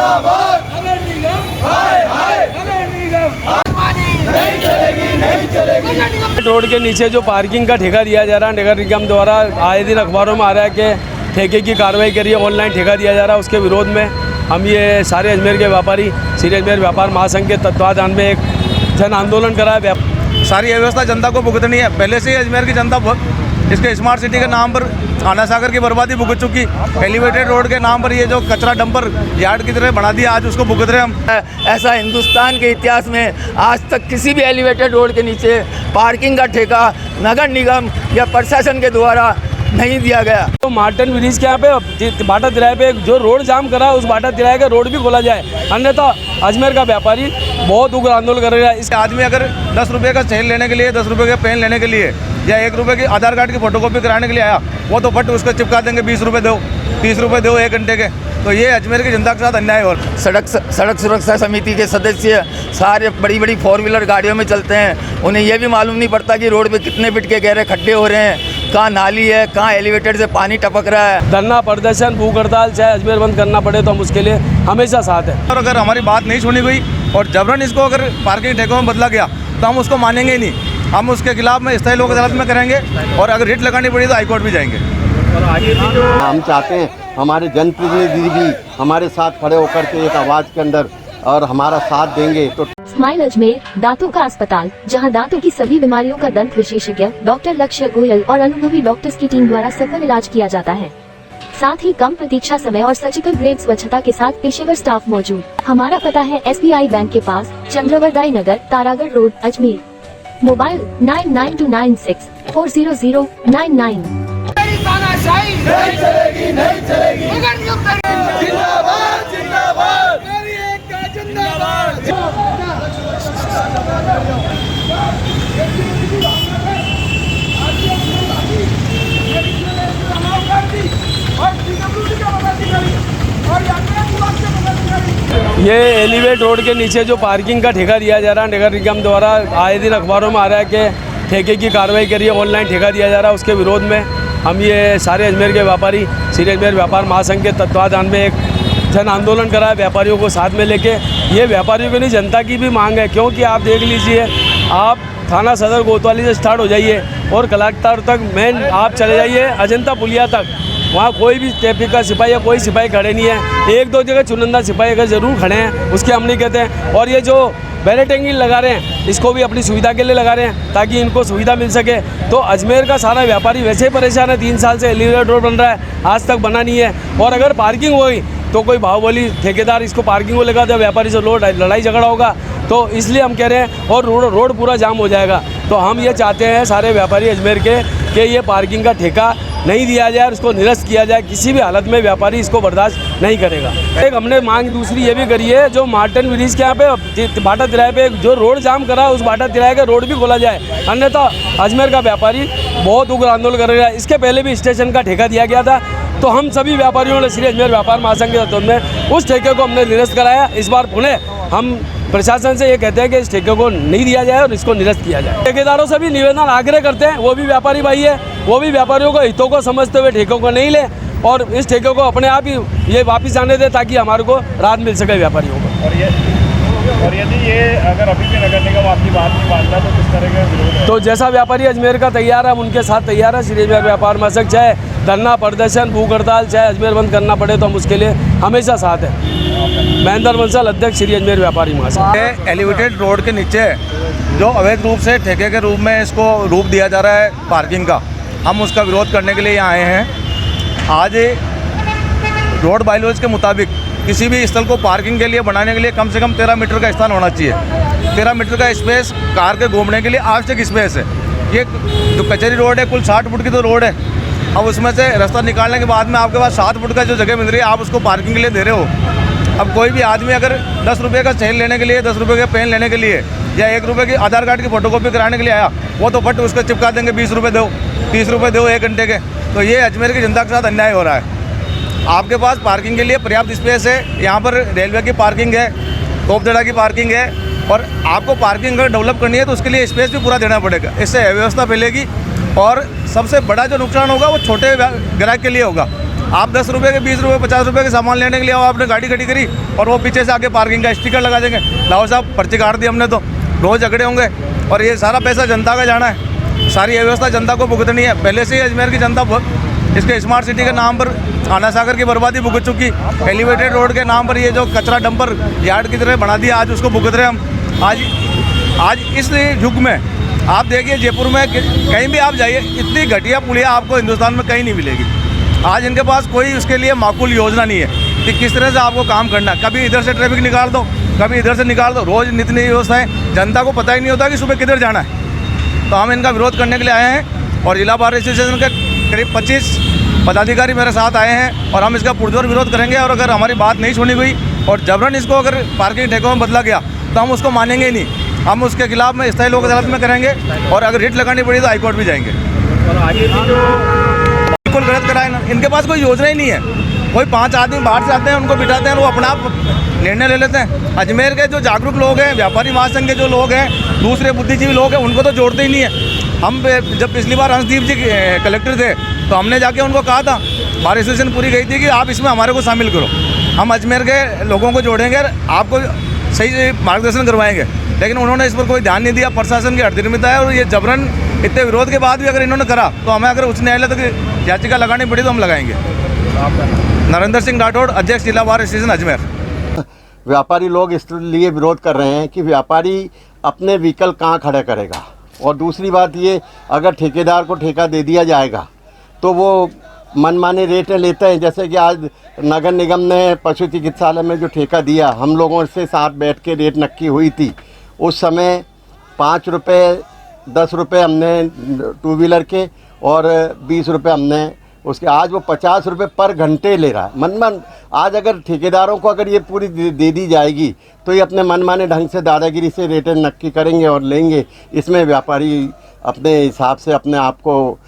जिंदाबाद नगर निगम, हाय हाय नगर निगम, नहीं चलेगी नहीं चलेगी। रोड के नीचे जो पार्किंग का ठेका दिया जा रहा है नगर निगम द्वारा, आए दिन अखबारों में आ रहा है कि ठेके की कार्रवाई करिए, ऑनलाइन ठेका दिया जा रहा है। उसके विरोध में हम ये सारे अजमेर के व्यापारी श्री अजमेर व्यापार महासंघ के तत्वाधान में एक जन आंदोलन करा है। सारी व्यवस्था जनता को भुगतनी है। पहले से ही अजमेर की जनता इसके स्मार्ट सिटी के नाम पर आना सागर की बर्बादी भुगत चुकी। एलिवेटेड रोड के नाम पर ये जो कचरा डंपर यार्ड की तरह बना दिया, आज उसको भुगत रहे हम। ऐसा हिंदुस्तान के इतिहास में आज तक किसी भी एलिवेटेड रोड के नीचे पार्किंग का ठेका नगर निगम या प्रशासन के द्वारा नहीं दिया गया। तो मार्टन ब्रिज के यहाँ पे बाटा तिराहे पे जो रोड जाम करा है, उस बाटा तिराहे का रोड भी खोला जाए, अन्यथा अजमेर का व्यापारी बहुत उग्र आंदोलन कर रहा है। इस आदमी अगर 10 रुपये का सेल लेने के लिए, 10 रुपये का पेन लेने के लिए या 1 रुपये की आधार कार्ड की फोटोकॉपी कराने के लिए आया, वो तो फट उसको चिपका देंगे 20 रुपये दो, 30 रुपये दो 1 घंटे के। तो ये अजमेर की जनता के साथ अन्याय। और सड़क सुरक्षा समिति के सदस्य सारे बड़ी बड़ी 4 व्हीलर गाड़ियों में चलते हैं, उन्हें यह भी मालूम नहीं पड़ता कि रोड पे कितने फीट के गहरे खड्डे हो रहे हैं, कहाँ नाली है, कहाँ एलिवेटेड से पानी टपक रहा है। धरना प्रदर्शन भूख हड़ताल चाहे अजमेर बंद करना पड़े तो हम उसके लिए हमेशा साथ हैं। और अगर हमारी बात नहीं सुनी गई और जबरन इसको अगर पार्किंग ठेकों में बदला गया तो हम उसको मानेंगे ही नहीं। हम उसके खिलाफ में स्थायी लोक अदालत में करेंगे और अगर रिट लगानी पड़ी तो हाईकोर्ट भी जाएंगे। हम चाहते हैं हमारे जनप्रतिनिधि भी हमारे साथ खड़े होकर के एक आवाज के अंदर और हमारा साथ देंगे। तो स्माइल अजमेर दांतों का अस्पताल, जहां दांतों की सभी बीमारियों का दंत विशेषज्ञ डॉक्टर लक्ष्य गोयल और अनुभवी डॉक्टर्स की टीम द्वारा सफल इलाज किया जाता है। साथ ही कम प्रतीक्षा समय और सर्जिकल ग्रेड स्वच्छता के साथ पेशेवर स्टाफ मौजूद। हमारा पता है SBI बैंक के पास, चंद्रवरदाई नगर, तारागढ़ रोड, अजमेर। मोबाइल 9929640099। नहीं चलेगी नहीं चलेगी, जिंदाबाद जिंदाबाद जिंदाबाद। ये एलिवेट रोड के नीचे जो पार्किंग का ठेका दिया जा रहा है नगर निगम द्वारा, आए दिन अखबारों में आ रहा है कि ठेके की कार्रवाई करिए, ऑनलाइन ठेका दिया जा रहा है। उसके विरोध में हम ये सारे अजमेर के व्यापारी श्री अजमेर व्यापार महासंघ के तत्वाधान में एक जन आंदोलन करा है, व्यापारियों को साथ में लेके। ये व्यापारियों की नहीं, जनता की भी मांग है, क्योंकि आप देख लीजिए, आप थाना सदर कोतवाली से स्टार्ट हो जाइए और कलेक्टर तक मेन आप चले जाइए अजंता पुलिया तक, वहाँ कोई भी ट्रैफिक का सिपाही या कोई सिपाही खड़े नहीं है। 1-2 जगह चुनिंदा सिपाही अगर ज़रूर खड़े हैं, उसके हम नहीं कहते हैं। और ये जो बैरिकेडिंग लगा रहे हैं, इसको भी अपनी सुविधा के लिए लगा रहे हैं ताकि इनको सुविधा मिल सके। तो अजमेर का सारा व्यापारी वैसे ही परेशान है। 3 साल से एलिवेटेड रोड बन रहा है, आज तक बना नहीं है। और अगर पार्किंग होगी तो कोई बाहुबली ठेकेदार इसको पार्किंग को लगा दे, व्यापारी से लड़ाई झगड़ा होगा। तो इसलिए हम कह रहे हैं, और रोड पूरा जाम हो जाएगा। तो हम ये चाहते हैं सारे व्यापारी अजमेर के कि ये पार्किंग का ठेका नहीं दिया जाए और इसको निरस्त किया जाए। किसी भी हालत में व्यापारी इसको बर्दाश्त नहीं करेगा। एक हमने मांग दूसरी ये भी करी है, जो मार्टन ब्रिज के यहाँ पे बाटा तिराहे पे जो रोड जाम करा है, उस बाटा तिराहे का रोड भी खोला जाए, अन्यथा अजमेर का व्यापारी बहुत उग्र आंदोलन कर रहा है। इसके पहले भी स्टेशन का ठेका दिया गया था, तो हम सभी व्यापारियों ने श्री अजमेर व्यापार महासंघ के तत्व में उस ठेके को हमने निरस्त कराया। इस बार पुनः हम प्रशासन से ये कहते हैं कि इस ठेके को नहीं दिया जाए और इसको निरस्त किया जाए। ठेकेदारों से भी निवेदन आग्रह करते हैं, वो भी व्यापारी भाई है, वो भी व्यापारियों को हितों को समझते हुए ठेकों को नहीं ले और इस ठेके को अपने आप ही ये वापस आने दे, ताकि हमारे को राहत मिल सके व्यापारियों को। और यदि ये अगर अभी भी नगर निगम आपकी बात नहीं मानता तो किस तरह का विरोध है? तो जैसा व्यापारी अजमेर का तैयार है, हम उनके साथ तैयार है। श्री अजमेर व्यापार महासंघ चाहे धरना प्रदर्शन भूख हड़ताल चाहे अजमेर बंद करना पड़े तो हम उसके लिए हमेशा साथ हैं। महेंद्र बंसल, अध्यक्ष श्री अजमेर व्यापारी महासंघ। एलिवेटेड रोड के नीचे जो अवैध रूप से ठेके के रूप में इसको रूप दिया जा रहा है पार्किंग का, हम उसका विरोध करने के लिए यहाँ आए हैं। आज रोड बायलॉज के मुताबिक किसी भी स्थल को पार्किंग के लिए बनाने के लिए कम से कम 13 मीटर का स्थान होना चाहिए। 13 मीटर का स्पेस कार के घूमने के लिए आवश्यक स्पेस है। ये जो कचहरी रोड है, कुल 60 फुट की तो रोड है। अब उसमें से रास्ता निकालने के बाद में आपके पास 7 फुट का जो जगह मिल रही है, आप उसको पार्किंग के लिए दे रहे हो। अब कोई भी आदमी अगर 10 रुपये का सेल लेने के लिए, 10 रुपये का पेन लेने के लिए या 1 रुपये की आधार कार्ड की फोटोकॉपी कराने के लिए आया, वो तो फट उसको चिपका देंगे 20 रुपये दो, 30 रुपये दो 1 घंटे के। तो ये अजमेर की जनता के साथ अन्याय हो रहा है। आपके पास पार्किंग के लिए पर्याप्त स्पेस है, यहाँ पर रेलवे की पार्किंग है, तोपदड़ा की पार्किंग है, और आपको पार्किंग अगर डेवलप करनी है तो उसके लिए स्पेस भी पूरा देना पड़ेगा। इससे अव्यवस्था फैलेगी और सबसे बड़ा जो नुकसान होगा वो छोटे ग्राहक के लिए होगा। आप 10 रुपये के 20 रुपये 50 रुपये के सामान लेने के लिए आओ, आपने गाड़ी खड़ी करी और वो पीछे से आके पार्किंग का स्टिकर लगा देंगे, लाओ साहब पर्ची काट दी हमने, तो रोज़ झगड़े होंगे। और ये सारा पैसा जनता का जाना है, सारी व्यवस्था जनता को भुगतनी है। पहले से ही अजमेर की जनता इसके स्मार्ट सिटी के नाम पर थाना सागर की बर्बादी भुगत चुकी, एलिवेटेड रोड के नाम पर ये जो कचरा डंपर यार्ड की तरह बना दिया, आज उसको भुगत रहे हम। आज इस युग में आप देखिए जयपुर में कहीं भी आप जाइए, इतनी घटिया पुलिया आपको हिंदुस्तान में कहीं नहीं मिलेगी। आज इनके पास कोई उसके लिए माकूल योजना नहीं है कि किस तरह से आपको काम करना है। कभी इधर से ट्रैफिक निकाल दो, कभी इधर से निकाल दो, रोज़ नित्य नई व्यवस्थाएँ, जनता को पता ही नहीं होता कि सुबह किधर जाना है। तो हम इनका विरोध करने के लिए आए हैं और जिला बार एसोसिएशन के करीब 25 पदाधिकारी मेरे साथ आए हैं और हम इसका पुरजोर विरोध करेंगे। और अगर हमारी बात नहीं सुनी गई और जबरन इसको अगर पार्किंग ठेकों में बदला गया तो हम उसको मानेंगे ही नहीं। हम उसके खिलाफ में स्थायी लोक अदालत में करेंगे और अगर रिट लगानी पड़ी तो हाईकोर्ट भी जाएंगे। और आगे भी जो बिल्कुल गलत कराए ना, इनके पास कोई योजना ही नहीं है। कोई 5 आदमी बाहर से आते हैं, उनको बिठाते हैं, वो अपना आप निर्णय ले लेते हैं। अजमेर के जो जागरूक लोग हैं, व्यापारी महासंघ के जो लोग हैं, दूसरे बुद्धिजीवी लोग हैं, उनको तो जोड़ते ही नहीं है। हम जब पिछली बार हंसदीप जी कलेक्टर थे तो हमने जाके उनको कहा था, बार एसोसिएशन पूरी गई थी कि आप इसमें हमारे को शामिल करो, हम अजमेर के लोगों को जोड़ेंगे, आपको सही मार्गदर्शन करवाएंगे। लेकिन उन्होंने इस पर कोई ध्यान नहीं दिया, प्रशासन की हठधर्मिता है। और ये जबरन इतने विरोध के बाद भी अगर इन्होंने करा तो हमें अगर उच्च न्यायालय तक याचिका लगानी पड़ी तो हम लगाएंगे। नरेंद्र सिंह राठौड़, अध्यक्ष जिला बार एसोसिएशन अजमेर। व्यापारी लोग इसलिए विरोध कर रहे हैं कि व्यापारी अपने व्हीकल कहाँ खड़ा करेगा, और दूसरी बात ये, अगर ठेकेदार को ठेका दे दिया जाएगा तो वो मनमाने रेटें लेते हैं। जैसे कि आज नगर निगम ने पशु चिकित्सालय में जो ठेका दिया, हम लोगों से साथ बैठ के रेट नक्की हुई थी। उस समय 5 रुपये 10 रुपये हमने 2 व्हीलर के और 20 रुपये हमने उसके, आज वो 50 रुपये पर घंटे ले रहा है मनमान। आज अगर ठेकेदारों को अगर ये पूरी दे दी जाएगी तो ये अपने मनमाने ढंग से दादागिरी से रेटें नक्की करेंगे और लेंगे। इसमें व्यापारी अपने हिसाब से अपने आप को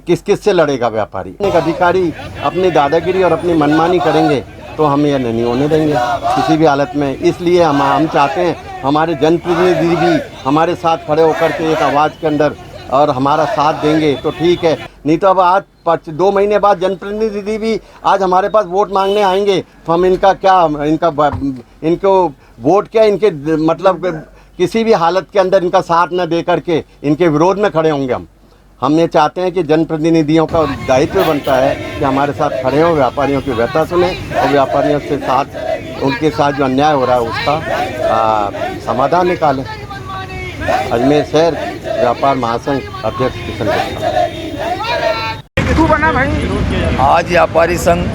किस से लड़ेगा व्यापारी। एक अधिकारी अपनी दादागिरी और अपनी मनमानी करेंगे तो हम ये नहीं होने देंगे किसी भी हालत में। इसलिए हम चाहते हैं हमारे जनप्रतिनिधि भी हमारे साथ खड़े होकर के एक आवाज़ के अंदर और हमारा साथ देंगे तो ठीक है, नहीं तो अब आज 2 महीने बाद जनप्रतिनिधि भी आज हमारे पास वोट मांगने आएंगे तो हम इनको वोट क्या, इनके मतलब किसी भी हालत के अंदर इनका साथ न दे करके इनके विरोध में खड़े होंगे। हम ये चाहते हैं कि जनप्रतिनिधियों का दायित्व बनता है कि हमारे साथ खड़े हों, व्यापारियों की व्यथा सुने और व्यापारियों से साथ उनके साथ जो अन्याय हो रहा है उसका समाधान निकालें। अजमेर शहर व्यापार महासंघ अध्यक्ष किशन गुप्ता। आज व्यापारी संघ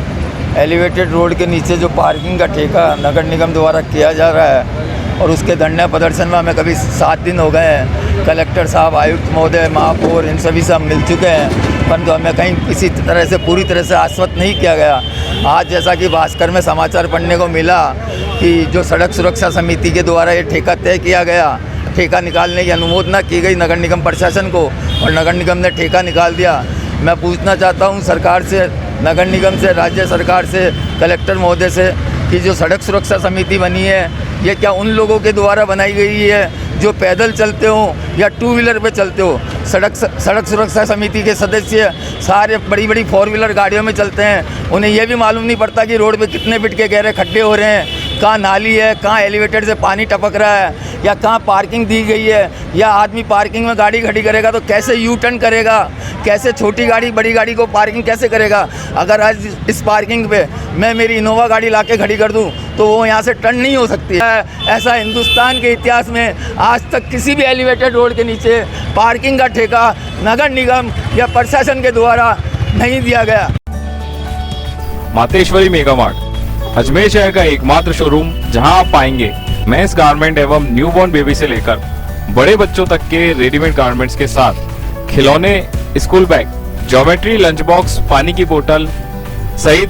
एलिवेटेड रोड के नीचे जो पार्किंग का ठेका नगर निगम द्वारा किया जा रहा है और उसके धरना प्रदर्शन में हमें कभी 7 दिन हो गए हैं। कलेक्टर साहब, आयुक्त महोदय, महापौर, इन सभी से हम मिल चुके हैं, परंतु हमें कहीं किसी तरह से पूरी तरह से आश्वस्त नहीं किया गया। आज जैसा कि भास्कर में समाचार पढ़ने को मिला कि जो सड़क सुरक्षा समिति के द्वारा ये ठेका तय किया गया, ठेका निकालने की अनुमोदन की गई नगर निगम प्रशासन को और नगर निगम ने ठेका निकाल दिया। मैं पूछना चाहता हूँ सरकार से, नगर निगम से, राज्य सरकार से, कलेक्टर महोदय से कि जो सड़क सुरक्षा समिति बनी है ये क्या उन लोगों के द्वारा बनाई गई है जो पैदल चलते हो या 2 व्हीलर पे चलते हो? सड़क सुरक्षा समिति के सदस्य सारे बड़ी बड़ी 4 व्हीलर गाड़ियों में चलते हैं। उन्हें यह भी मालूम नहीं पड़ता कि रोड पे कितने फीट के गहरे खड्डे हो रहे हैं, कहाँ नाली है, कहाँ एलिवेटेड से पानी टपक रहा है, या कहाँ पार्किंग दी गई है, या आदमी पार्किंग में गाड़ी खड़ी करेगा तो कैसे यू टर्न करेगा, कैसे छोटी गाड़ी बड़ी गाड़ी को पार्किंग कैसे करेगा। अगर आज इस पार्किंग पे मैं मेरी इनोवा गाड़ी लाके खड़ी कर दूं तो वो यहाँ से टर्न नहीं हो सकती है। ऐसा हिंदुस्तान के इतिहास में आज तक किसी भी एलिवेटेड रोड के नीचे पार्किंग का ठेका नगर निगम या प्रशासन के द्वारा नहीं दिया गया। मातेश्वरी मेगा मार्ट अजमेर शहर का एकमात्र शोरूम जहां आप पाएंगे मेंस गारमेंट एवं न्यूबॉर्न बेबी से लेकर बड़े बच्चों तक के रेडीमेड गारमेंट्स के साथ खिलौने, school bag, geometry, lunch box, पानी की बोतल सहित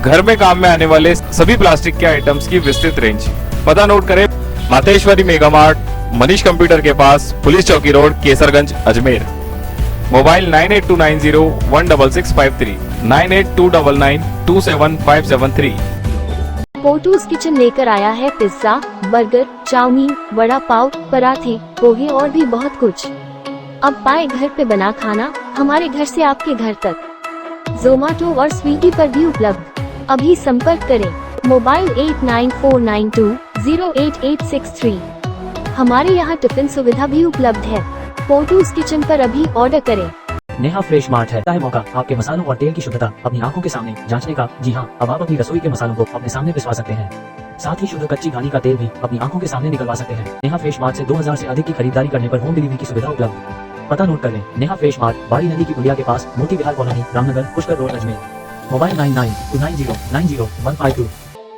घर में काम में आने वाले सभी प्लास्टिक के आइटम्स की विस्तृत रेंज। पता नोट करें, Mateshwari mega mart, Manish computer के पास, पुलिस चौकी रोड, केसरगंज, अजमेर। मोबाइल 9829016653, 9829927573। पोटूज किचन लेकर आया है pizza, burger, chowmein, vada pav, पराठे, पोहे और भी बहुत कुछ। अब पाए घर पे बना खाना, हमारे घर से आपके घर तक। जोमेटो और स्वीगी पर भी उपलब्ध। अभी संपर्क करें मोबाइल 8949208863। हमारे यहाँ टिफिन सुविधा भी उपलब्ध है। पोटूज किचन पर अभी ऑर्डर करें। नेहा फ्रेश मार्ट है मौका आपके मसालों और तेल की शुद्धता अपनी आंखों के सामने जांचने का। जी हां, अब आप अपनी रसोई के मसालों को अपने सामने पिसवा सकते हैं। साथ ही शुद्ध कच्ची घानी का तेल भी अपनी आंखों के सामने निकलवा सकते हैं। नेहा फ्रेश मार्ट से 2000 से अधिक की खरीदारी करने पर होम डिलीवरी की सुविधा उपलब्ध। पता नोट कर लें, नेहा फ्रेश मार्ट बाड़ी नदी की पुलिया के पास, Moti Vihar colony, Ramnagar, Pushkar road, Ajmer. Mobile 9929090152।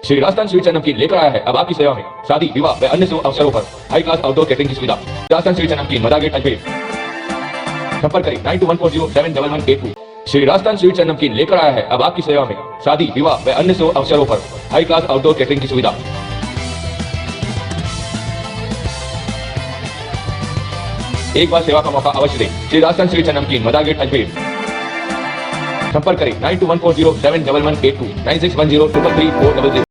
Shri Rajasthan sweets and namkeen लेकर आया है अब आपकी सेवा में शादी, विवाह व अन्य शुभ अवसरों पर हाई क्लास आउटडोर कैटरिंग की सुविधा। राजस्थान स्वीट्स एंड नमकीन, मदा गेट, अजमेर। संपर्क करें 9214071182। श्री राजस्थान स्वीट्स एंड नमकीन लेकर आया है अब आपकी सेवा में शादी, विवाह व अन्य शुभ अवसरों पर हाई क्लास आउटडोर कैटरिंग की सुविधा। एक बार सेवा का मौका अवश्य दें। श्री राजस्थान स्वीट्स एंड नमकीन, मदा गेट, अजमेर। संपर्क करें 9214071182 9610333400।